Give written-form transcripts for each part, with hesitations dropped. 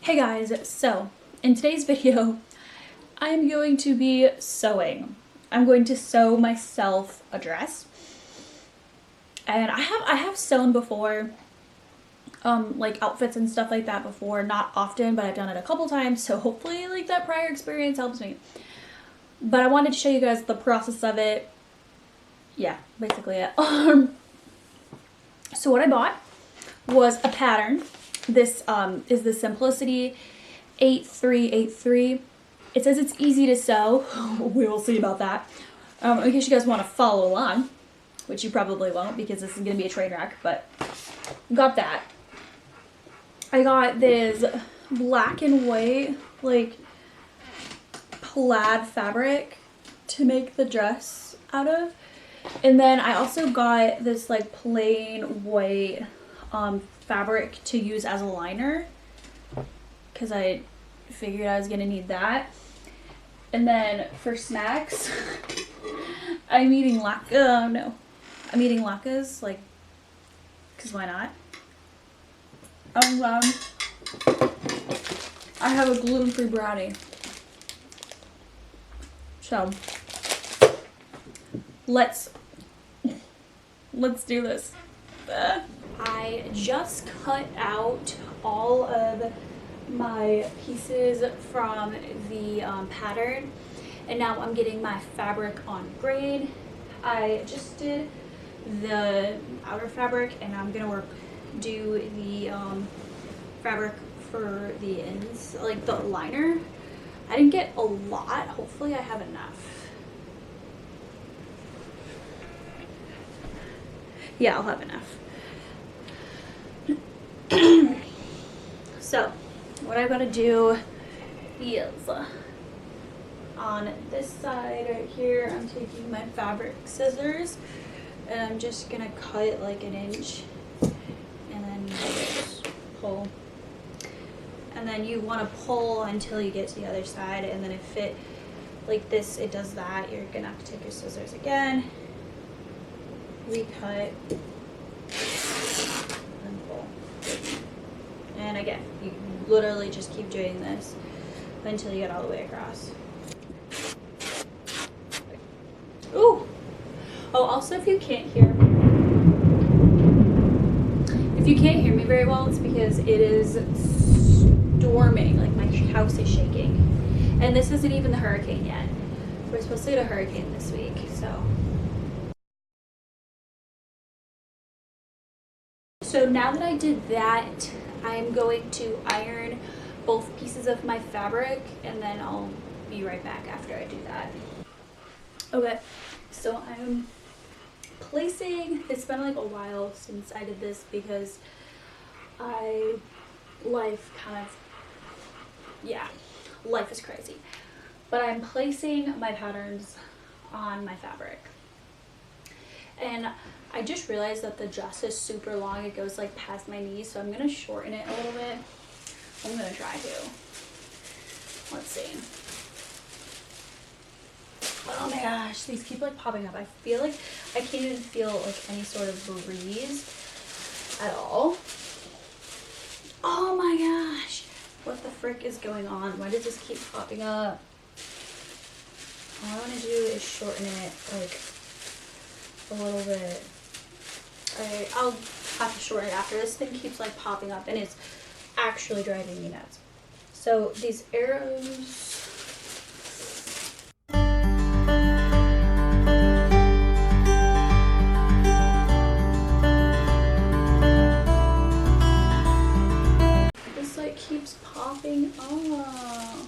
Hey guys, so in today's video, I'm going to be sewing. I'm going to sew myself a dress. And I have sewn before, like outfits and stuff like that before, not often, but I've done it a couple times, so hopefully like that prior experience helps me. But I wanted to show you guys the process of it. Yeah, basically it. So what I bought was a pattern. This is the Simplicity 8383. It says it's easy to sew. We will see about that. In case you guys want to follow along, which you probably won't because this is going to be a train wreck, but got that. I got this black and white, like, plaid fabric to make the dress out of. And then I also got this, like, plain white fabric to use as a liner because I figured I was gonna need that. And then for snacks, I'm eating I'm eating latkes, like, because why not? I have a gluten-free brownie. So let's do this. I just cut out all of my pieces from the pattern, and now I'm getting my fabric on grade. I just did the outer fabric, and I'm gonna do the fabric for the ends, like the liner. I didn't get a lot. Hopefully I have enough. Yeah, I'll have enough. So what I'm gonna do is on this side right here, I'm taking my fabric scissors and I'm just gonna cut like an inch, and then just pull. And then you want to pull until you get to the other side, and then if it like this, it does that, you're gonna have to take your scissors again, recut, and pull. And again, you literally just keep doing this until you get all the way across. Ooh! Oh, also, if you can't hear me very well, it's because it is storming, like my house is shaking. And this isn't even the hurricane yet. We're supposed to get a hurricane this week, so. So now that I did that, I'm going to iron both pieces of my fabric, and then I'll be right back after I do that. Okay, so I'm placing, it's been like a while since I did this because life is crazy. But I'm placing my patterns on my fabric. And I just realized that the dress is super long. It goes like past my knees, so I'm gonna shorten it a little bit. I'm gonna try to. Let's see. Oh my gosh, these keep like popping up. I feel like I can't even feel like any sort of breeze at all. Oh my gosh, what the frick is going on? Why does this keep popping up? All I want to do is shorten it like a little bit. Alright, I'll have to shorten it after. This thing keeps like popping up and it's actually driving me nuts. So these arrows, this like keeps popping off.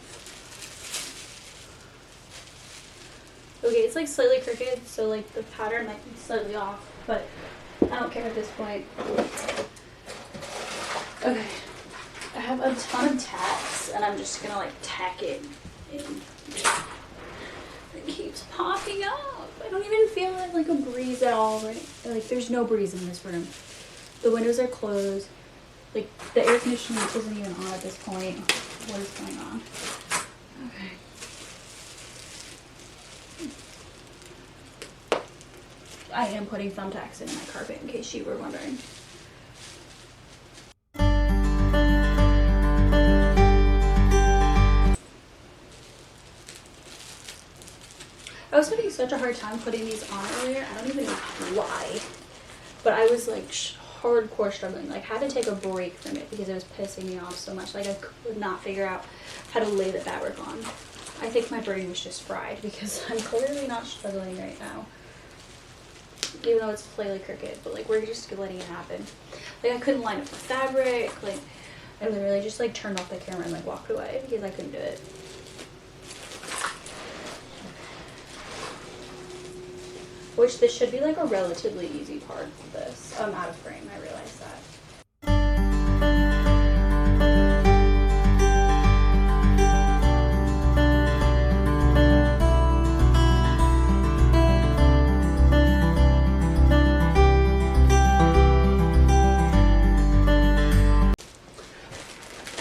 Okay, it's like slightly crooked, so like the pattern might be slightly off, but I don't care at this point. Okay, I have a ton of tacks, and I'm just gonna like tack it in. It keeps popping up. I don't even feel like a breeze at all, right? Like there's no breeze in this room. The windows are closed. Like the air conditioning isn't even on at this point. What is going on? Okay. I am putting thumbtacks in my carpet in case you were wondering. was having such a hard time putting these on earlier. I don't even know why. But I was like hardcore struggling. Like, had to take a break from it because it was pissing me off so much. Like, I could not figure out how to lay the fabric on. I think my brain was just fried because I'm clearly not struggling right now. Even though it's slightly crooked, but like, we're just letting it happen. Like, I couldn't line up the fabric. Like, I literally just like turned off the camera and like walked away because I couldn't do it. Which this should be like a relatively easy part of this. I'm out of frame, I realize that.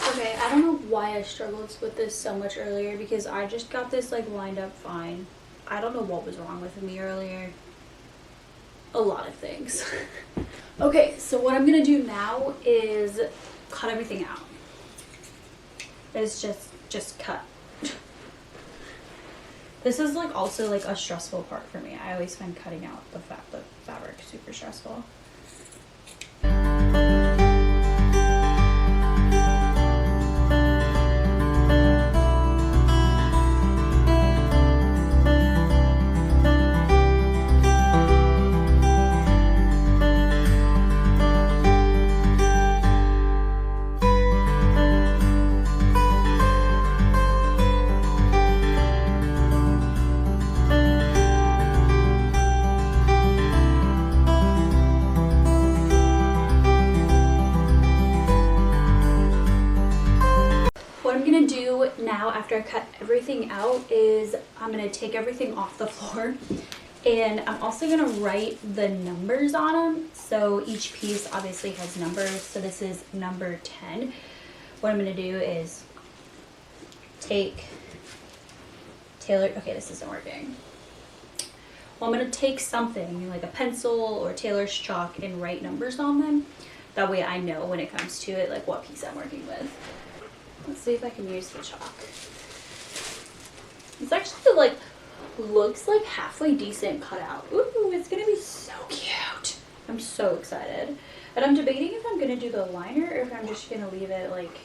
Okay, I don't know why I struggled with this so much earlier because I just got this like lined up fine. I don't know what was wrong with me earlier. A lot of things. Okay, so what I'm gonna do now is cut everything out. It's just cut. This is like also like a stressful part for me. I always find cutting out the fabric super stressful. Now, after I cut everything out, is I'm going to take everything off the floor, and I'm also going to write the numbers on them. So each piece obviously has numbers. So this is number 10. What I'm going to do is take Taylor. Okay, this isn't working. Well, I'm going to take something like a pencil or Taylor's chalk and write numbers on them. That way I know when it comes to it, like what piece I'm working with. Let's see if I can use the chalk. It's actually like, looks like halfway decent cut out. Ooh, it's gonna be so cute. I'm so excited. And I'm debating if I'm gonna do the liner or if I'm just gonna leave it like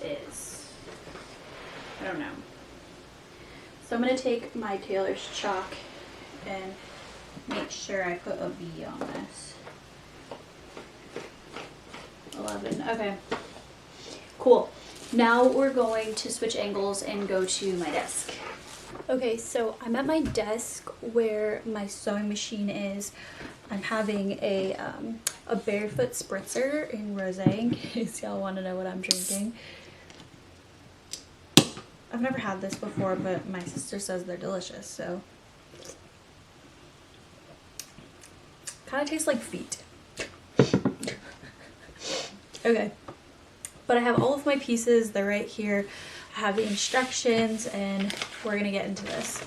is. I don't know. So I'm gonna take my Taylor's chalk and make sure I put a V on this. 11, okay. Cool. Now we're going to switch angles and go to my desk. Okay, so I'm at my desk where my sewing machine is. I'm having a Barefoot Spritzer in rosé, in case y'all want to know what I'm drinking. I've never had this before, but my sister says they're delicious, so. Kind of tastes like feet. Okay. But I have all of my pieces, they're right here. I have the instructions, and we're gonna get into this.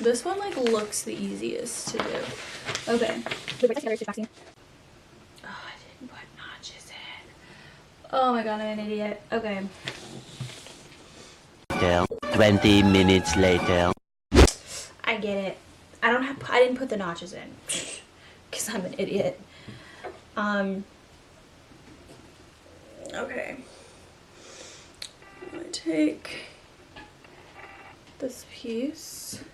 This one like looks the easiest to do. Okay. Oh, I didn't put notches in. Oh my god, I'm an idiot. Okay. 20 minutes later. I get it. I didn't put the notches in because I'm an idiot. Okay. I'm gonna take this piece,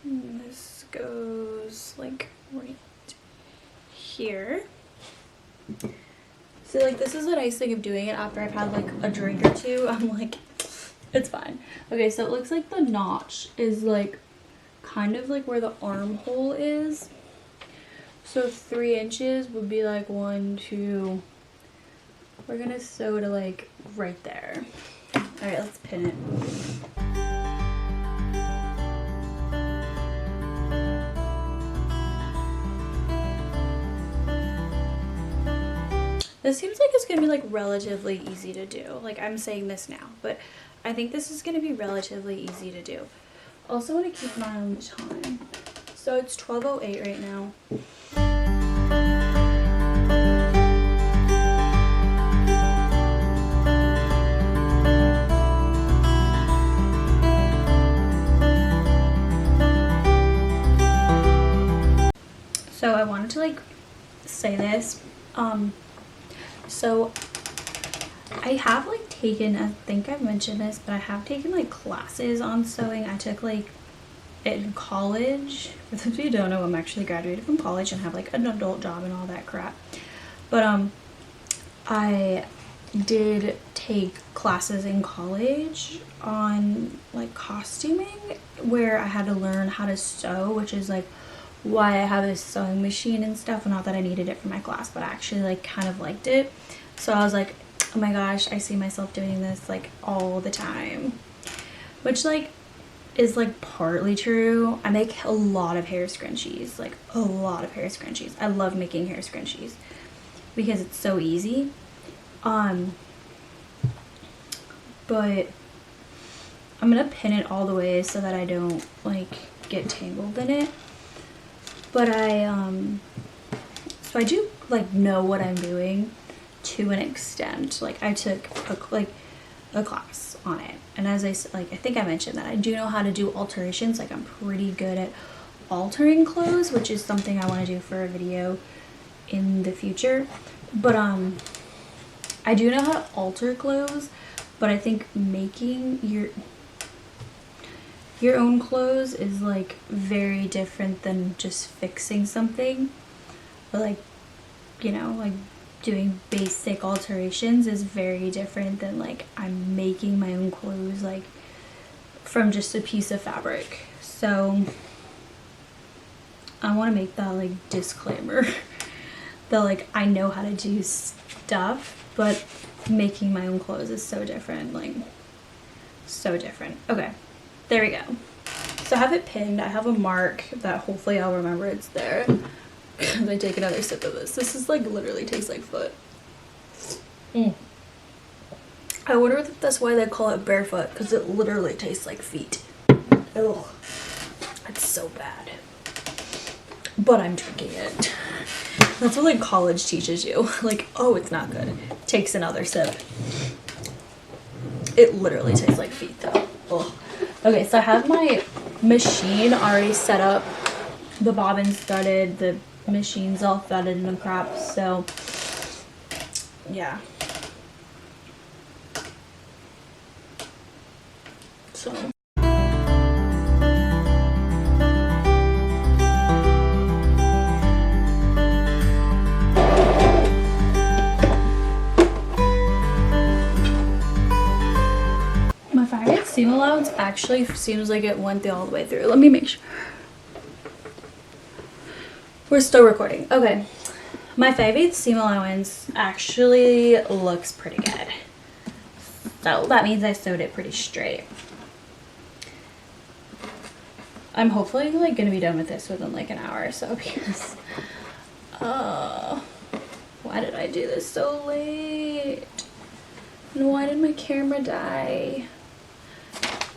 and this goes like right here. So like, this is the nice thing of doing it after I've had like a drink or two. I'm like, it's fine. Okay, so it looks like the notch is like kind of like where the armhole is. So 3 inches would be like 1, 2. We're gonna sew to like right there. All right, let's pin it. This seems like it's gonna be like relatively easy to do. Like, I'm saying this now, but I think this is gonna be relatively easy to do. Also want to keep an eye on the time. So it's 12:08 right now. So I wanted to like say this. So I have like taken, I think I've mentioned this, but I have taken like classes on sewing. I took like in college. For those of you who don't know, I'm actually graduated from college and have like an adult job and all that crap. But I did take classes in college on like costuming, where I had to learn how to sew, which is like why I have this sewing machine and stuff. Not that I needed it for my class, but I actually like kind of liked it. So I was like, oh my gosh, I see myself doing this like all the time, which like is like partly true. I make a lot of hair scrunchies, like a lot of hair scrunchies. I love making hair scrunchies because it's so easy. But I'm gonna pin it all the way so that I don't like get tangled in it. But so I do like know what I'm doing to an extent. Like I took a class on it, and as I think I mentioned that I do know how to do alterations. Like I'm pretty good at altering clothes, which is something I want to do for a video in the future. But I do know how to alter clothes, but I think making your own clothes is like very different than just fixing something. But like, you know, like doing basic alterations is very different than like I'm making my own clothes like from just a piece of fabric. So I want to make that like disclaimer that like I know how to do stuff, but making my own clothes is so different, like so different. Okay, there we go. So I have it pinned. I have a mark that hopefully I'll remember it's there. I take another sip of this. This is like literally tastes like foot. I wonder if that's why they call it barefoot, because it literally tastes like feet. Ugh, it's so bad. But I'm drinking it. That's what like college teaches you. Like, oh, it's not good. Takes another sip. It literally tastes like feet though. Ugh. Okay, so I have my machine already set up. The bobbin's threaded, the machine's all threaded and crap, so yeah. So my 5/8 seam allowance actually seems like it went all the way through. Let me make sure. We're still recording. Okay. My 5/8 seam allowance actually looks pretty good. So that means I sewed it pretty straight. I'm hopefully like gonna be done with this within like an hour or so, because why did I do this so late? And why did my camera die?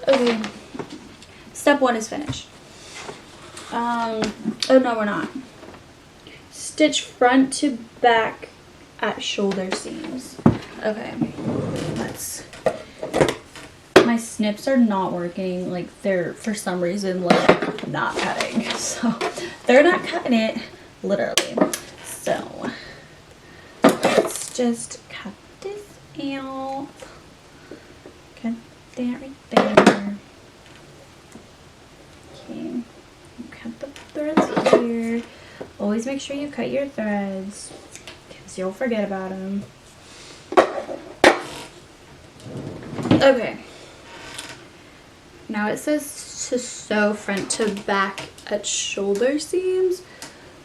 Okay. Step 1 is finished. Oh no, we're not. Stitch front to back at shoulder seams. Okay, my snips are not working. Like they're for some reason like not cutting, so they're not cutting it literally. So let's just cut this out. Cut that right there. Okay, cut the threads here. Always make sure you cut your threads, because you'll forget about them. Okay. Now it says to sew front to back at shoulder seams.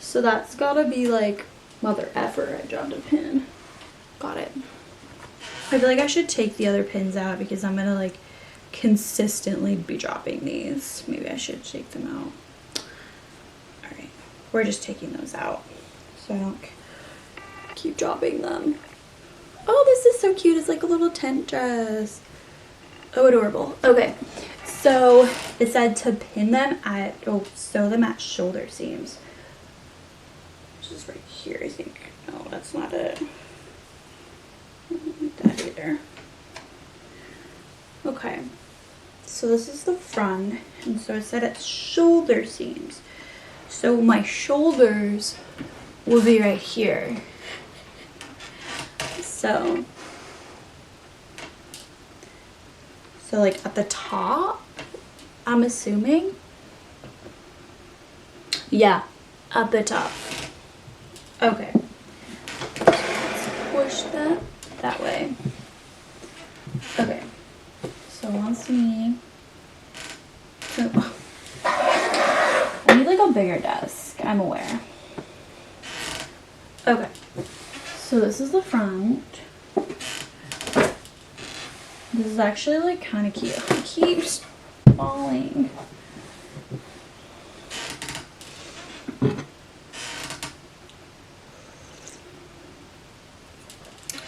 So that's gotta be like mother effer. I dropped a pin. Got it. I feel like I should take the other pins out because I'm gonna like consistently be dropping these. Maybe I should take them out. We're just taking those out so I don't keep dropping them. Oh, this is so cute. It's like a little tent dress. Oh, adorable. Okay, so it said to pin them at, or sew them at shoulder seams. Which is right here, I think. No, that's not it. I don't like that either. Okay, so this is the front, and so it said at shoulder seams. So my shoulders will be right here. So like at the top, I'm assuming. Yeah, at the top. Okay. Let's push that way. Okay. So wants me to, I need like a bigger desk, I'm aware. Okay. So this is the front. This is actually like kind of cute. It keeps falling.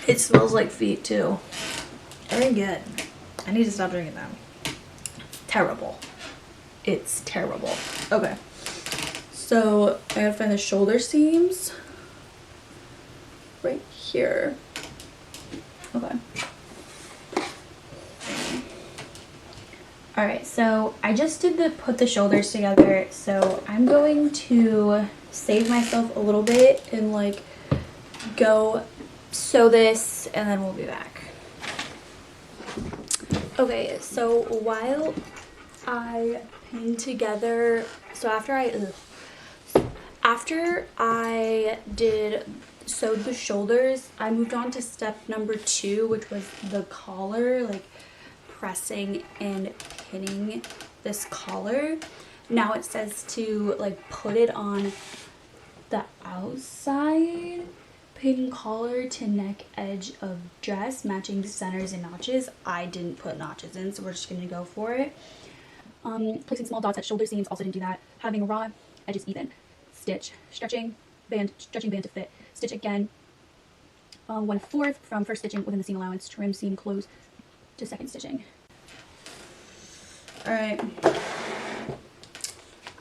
It smells like feet too. Very good. I need to stop drinking them. Terrible. It's terrible. Okay. So I gotta find the shoulder seams right here. Okay. Alright, so I just did put the shoulders together, so I'm going to save myself a little bit and like go sew this and then we'll be back. Okay, so while I pin together, so after I sewed the shoulders, I moved on to step number 2, which was the collar, like pressing and pinning this collar. Now it says to like put it on the outside, pin collar to neck edge of dress, matching centers and notches. I didn't put notches in, so we're just gonna go for it. Placing small dots at shoulder seams, also didn't do that. Having raw edges even. Stitch, stretching band to fit. Stitch again 1/4 from first stitching within the seam allowance. Trim seam close to second stitching. All right.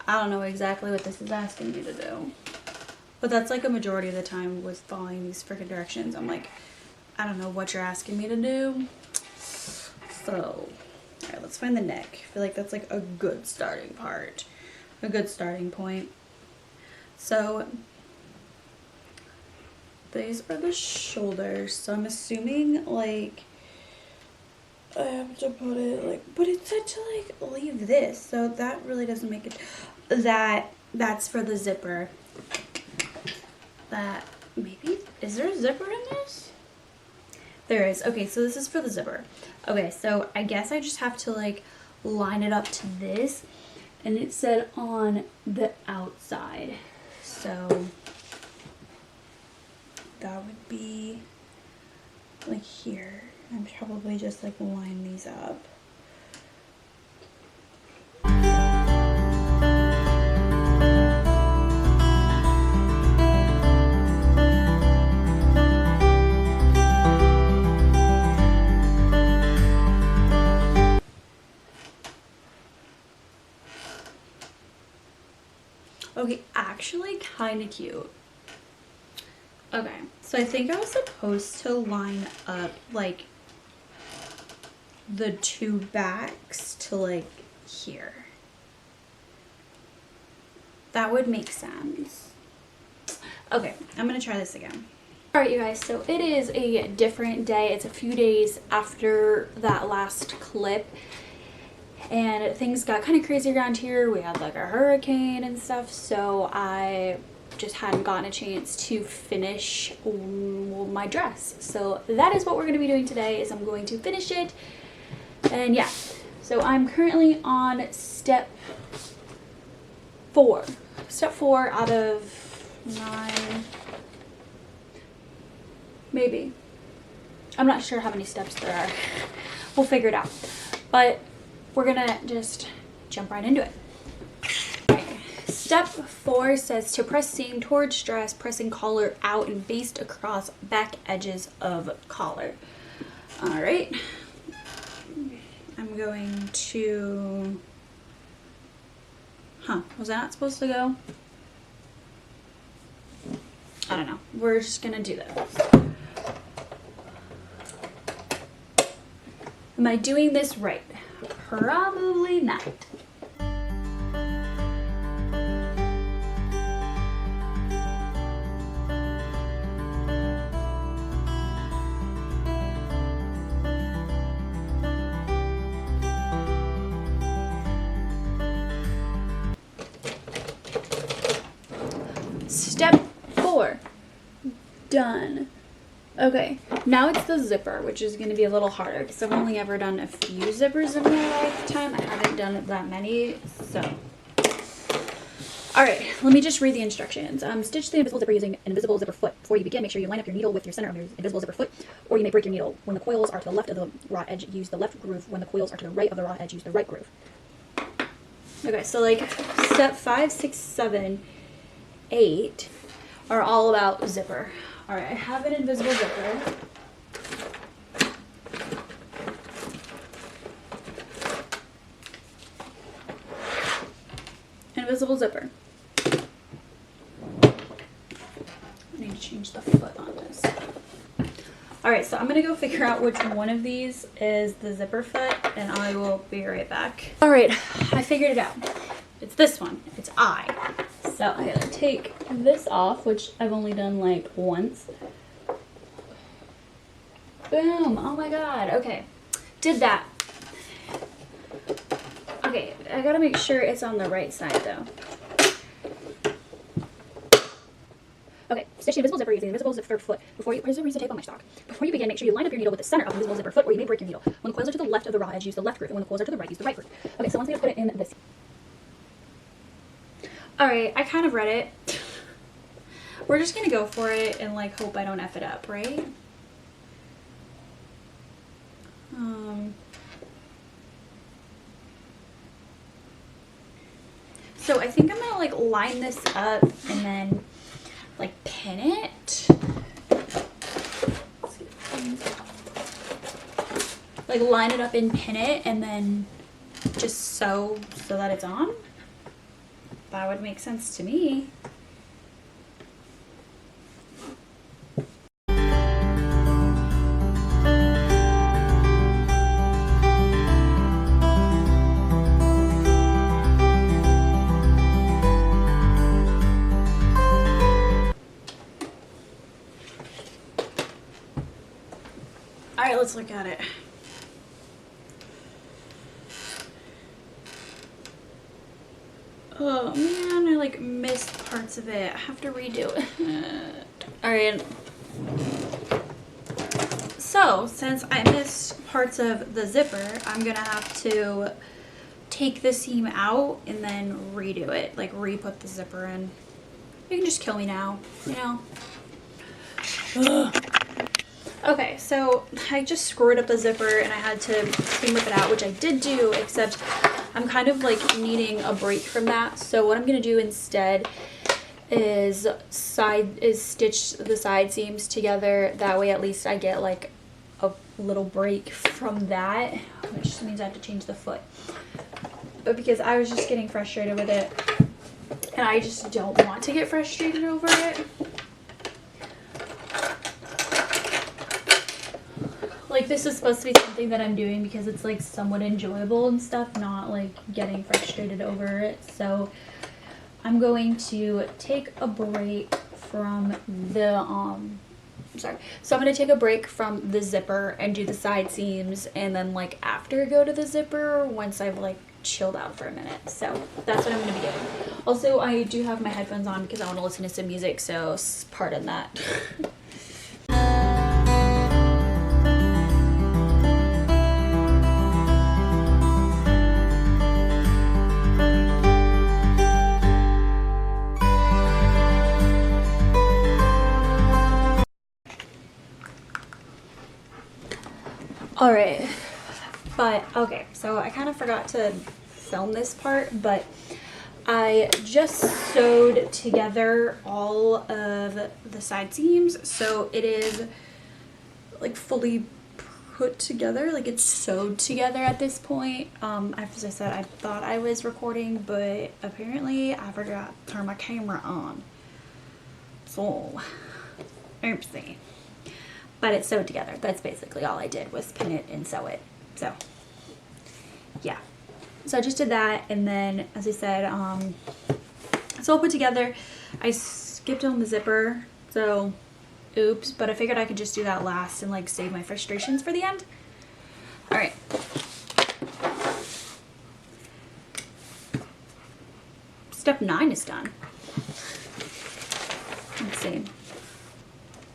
I don't know exactly what this is asking me to do, but that's like a majority of the time with following these freaking directions. I'm like, I don't know what you're asking me to do. So, all right, let's find the neck. I feel like that's like a good starting part, a good starting point. So these are the shoulders. So I'm assuming like I have to put it like, but it said to like leave this, so that really doesn't make it. That's for the zipper. That maybe, is there a zipper in this? There is. Okay, so this is for the zipper. Okay, so I guess I just have to like line it up to this, and it said on the outside, so that would be like here. I'm probably just like line these up. Okay, actually kind of cute. Okay, so I think I was supposed to line up like the 2 backs to like here. That would make sense. Okay, I'm gonna try this again. Alright you guys, so it is a different day. It's a few days after that last clip, and things got kind of crazy around here. We had like a hurricane and stuff, so I just hadn't gotten a chance to finish my dress. So that is what we're going to be doing today, is I'm going to finish it. And yeah, so I'm currently on step 4. Step 4 out of 9, maybe. I'm not sure how many steps there are. We'll figure it out. But we're gonna just jump right into it. Step 4 says to press seam towards dress, pressing collar out and baste across back edges of collar. All right. I'm going to, was that not supposed to go? I don't know. We're just gonna do this. Am I doing this right? Probably not. Step 4. Done. Okay, now it's the zipper, which is going to be a little harder because I've only ever done a few zippers in my lifetime. I haven't done that many, so. Alright, let me just read the instructions. Stitch the invisible zipper using an invisible zipper foot. Before you begin, make sure you line up your needle with your center of your invisible zipper foot, or you may break your needle. When the coils are to the left of the raw edge, use the left groove. When the coils are to the right of the raw edge, use the right groove. Okay, so like step 5, 6, 7, 8 are all about zipper. Alright, I have an invisible zipper. Invisible zipper. I need to change the foot on this. Alright, so I'm going to go figure out which one of these is the zipper foot, and I will be right back. Alright, I figured it out. It's this one. It's I. So I gotta take this off, which I've only done like once. Boom! Oh my god. Okay. Did that. Okay, I gotta make sure it's on the right side though. Okay, stitch the invisible zipper using the invisible zipper foot. Here's a reason to tape on my stock. Before you begin, make sure you line up your needle with the center of the invisible zipper foot, or you may break your needle. When the coils are to the left of the raw edge, use the left groove, and when the coils are to the right, use the right groove. Okay, so once we put it in this. Alright, I kind of read it. We're just gonna go for it and like hope I don't F it up, right? So I think I'm gonna like line this up and then like pin it. Like line it up and pin it and then just sew so that it's on. That would make sense to me. All right, let's look at it. Oh man, I like missed parts of it. I have to redo it. Alright. So, since I missed parts of the zipper, I'm gonna have to take the seam out and then redo it. Like re-put the zipper in. You can just kill me now, you know? Ugh. Okay, so I just screwed up the zipper and I had to seam rip it out, which I did do, except I'm kind of like needing a break from that. So what I'm gonna do instead is stitch the side seams together. That way at least I get like a little break from that, which means I have to change the foot. But because I was just getting frustrated with it and I just don't want to get frustrated over it. Like this is supposed to be something that I'm doing because it's like somewhat enjoyable and stuff, not like getting frustrated over it. So I'm going to take a break from the so I'm going to take a break from the zipper and do the side seams, and then like after go to the zipper once I've like chilled out for a minute. So that's what I'm going to be doing. Also, I do have my headphones on because I want to listen to some music, so pardon that. Alright, but okay, so I kind of forgot to film this part, but I just sewed together all of the side seams, so it is like fully put together, like it's sewed together at this point. As I said, I thought I was recording, but apparently I forgot to turn my camera on, so oopsie. But it's sewed together. That's basically all I did, was pin it and sew it. So yeah, so I just did that, and then as I said, it's all put together. I skipped on the zipper, so oops, but I figured I could just do that last and like save my frustrations for the end. All right, step 9 is done. seam.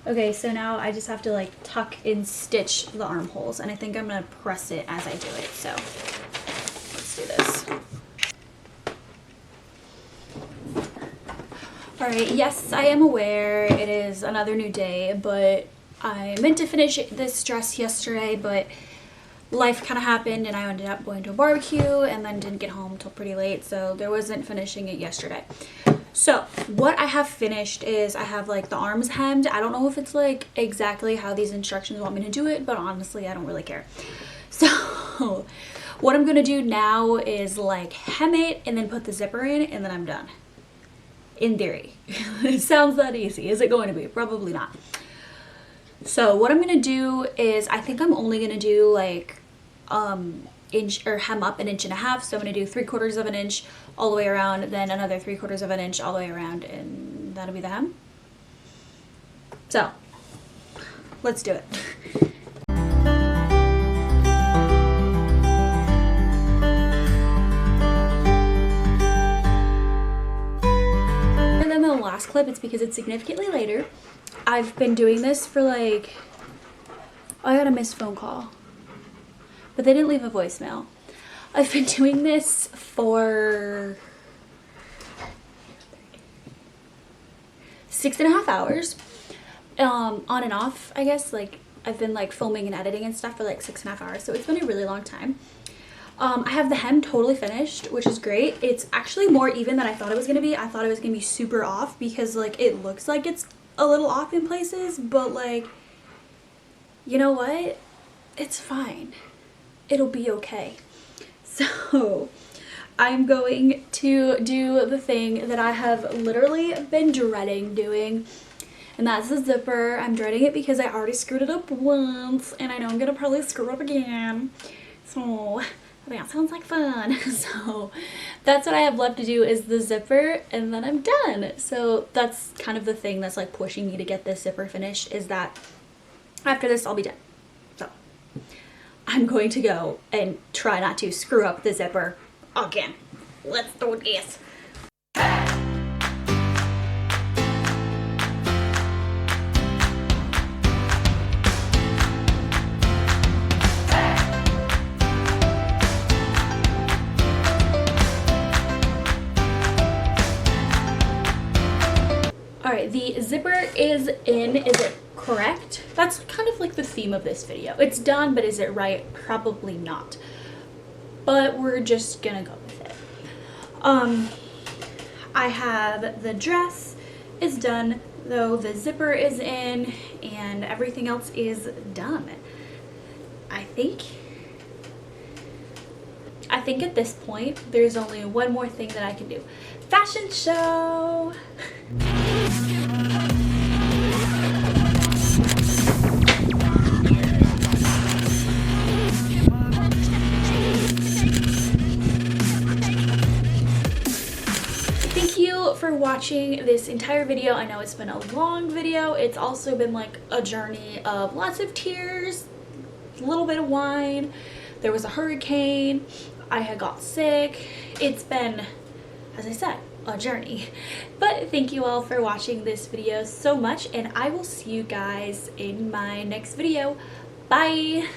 Okay, so now I just have to like tuck and stitch the armholes, and I think I'm gonna press it as I do it, so let's do this. Alright, yes, I am aware it is another new day, but I meant to finish this dress yesterday, but life kind of happened and I ended up going to a barbecue and then didn't get home till pretty late, so there wasn't finishing it yesterday. So what I have finished is I have like the arms hemmed. I don't know if it's like exactly how these instructions want me to do it, but honestly I don't really care. So what I'm gonna do now is like hem it and then put the zipper in, and then I'm done. In theory. It sounds that easy. Is it going to be? Probably not. So what I'm gonna do is I think I'm only gonna do like inch or hem up 1.5 inches. So I'm gonna do 3/4 of an inch all the way around, then another 3/4 of an inch all the way around, and that'll be the hem. So let's do it. Than the last clip, it's because it's significantly later. I've been doing this for like, I got a missed phone call, but they didn't leave a voicemail. I've been doing this for 6.5 hours, on and off, I guess. Like I've been like filming and editing and stuff for like 6.5 hours, so it's been a really long time. I have the hem totally finished, which is great. It's actually more even than I thought it was gonna be. I thought it was gonna be super off because like it looks like it's a little off in places, but like, you know what? It's fine. It'll be okay. So I'm going to do the thing that I have literally been dreading doing, and that's the zipper. I'm dreading it because I already screwed it up once, and I know I'm gonna probably screw it up again. So that sounds like fun. So that's what I have left to do is the zipper, and then I'm done. So that's kind of the thing that's like pushing me to get this zipper finished, is that after this I'll be done. So I'm going to go and try not to screw up the zipper again. Let's do this. Alright, the zipper is in. Is it correct? That's kind of like the theme of this video. It's done, but is it right? Probably not. But we're just gonna go with it. I have the dress is done, though the zipper is in, and everything else is done. I think at this point, there's only one more thing that I can do. Fashion show! Thank you for watching this entire video. I know it's been a long video. It's also been like a journey of lots of tears, a little bit of wine. There was a hurricane. I had got sick. It's been, as I said, a journey. But thank you all for watching this video so much, and I will see you guys in my next video. Bye!